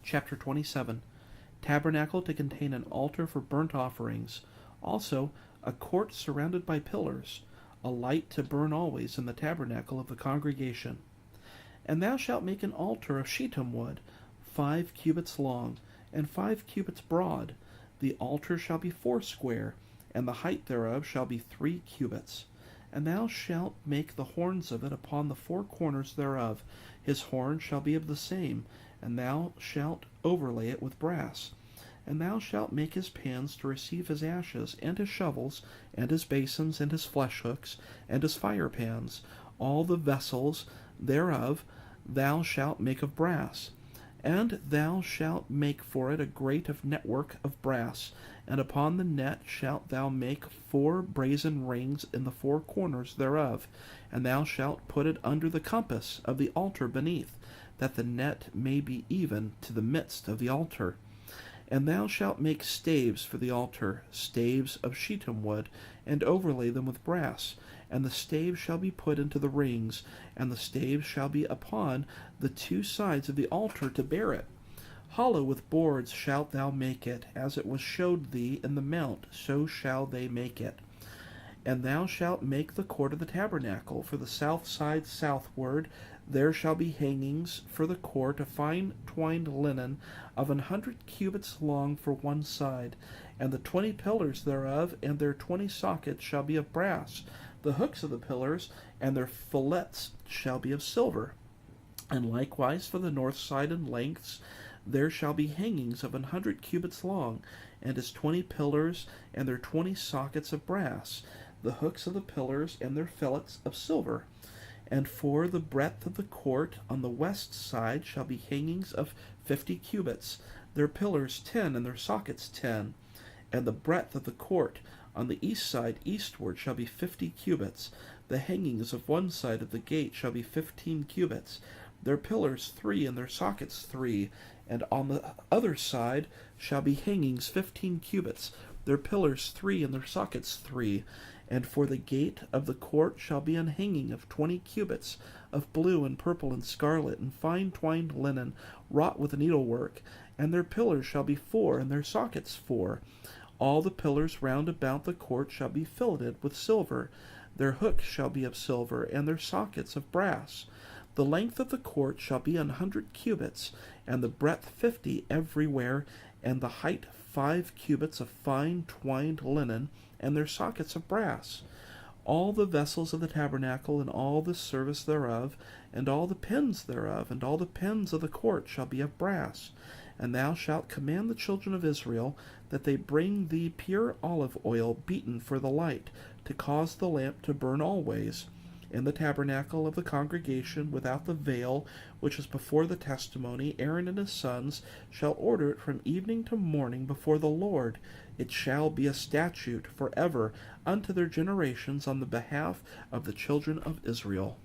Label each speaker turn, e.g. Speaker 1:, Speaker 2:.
Speaker 1: Chapter 27. Tabernacle to contain an altar for burnt offerings. Also, a court surrounded by pillars, a light to burn always in the tabernacle of the congregation. And thou shalt make an altar of shittim wood, 5 cubits long, and 5 cubits broad. The altar shall be foursquare, and the height thereof shall be 3 cubits. And thou shalt make the horns of it upon the 4 corners thereof. His horn shall be of the same, and thou shalt overlay it with brass. And thou shalt make his pans to receive his ashes, and his shovels, and his basins, and his flesh hooks, and his fire pans. All the vessels thereof thou shalt make of brass. And thou shalt make for it a grate of network of brass, and upon the net shalt thou make 4 brazen rings in the 4 corners thereof, and thou shalt put it under the compass of the altar beneath, that the net may be even to the midst of the altar. And thou shalt make staves for the altar, staves of shittim wood, and overlay them with brass. And the staves shall be put into the rings, and the staves shall be upon the 2 sides of the altar to bear it. Hollow with boards shalt thou make it, as it was showed thee in the mount, so shall they make it. And thou shalt make the court of the tabernacle. For the south side southward there shall be hangings for the court of fine twined linen of 100 cubits long for one side. And the 20 pillars thereof and their 20 sockets shall be of brass. The hooks of the pillars and their fillets shall be of silver. And likewise for the north side and lengths there shall be hangings of 100 cubits long, and his 20 pillars and their 20 sockets of brass. The hooks of the pillars and their fillets of silver. And for the breadth of the court on the west side shall be hangings of 50 cubits, their pillars 10, and their sockets 10. And the breadth of the court on the east side eastward shall be 50 cubits. The hangings of one side of the gate shall be 15 cubits, their pillars 3, and their sockets 3. And on the other side shall be hangings 15 cubits, their pillars 3, and their sockets 3. And for the gate of the court shall be an hanging of 20 cubits, of blue and purple and scarlet, and fine twined linen, wrought with needlework. And their pillars shall be 4, and their sockets 4. All the pillars round about the court shall be filleted with silver. Their hooks shall be of silver, and their sockets of brass. The length of the court shall be 100 cubits, and the breadth 50 everywhere, and the height 5 cubits of fine twined linen, and their sockets of brass. All the vessels of the tabernacle, and all the service thereof, and all the pins thereof, and all the pins of the court shall be of brass. And thou shalt command the children of Israel that they bring thee pure olive oil beaten for the light, to cause the lamp to burn always. In the tabernacle of the congregation without the veil, which is before the testimony, Aaron and his sons shall order it from evening to morning before the Lord. It shall be a statute forever unto their generations on the behalf of the children of Israel.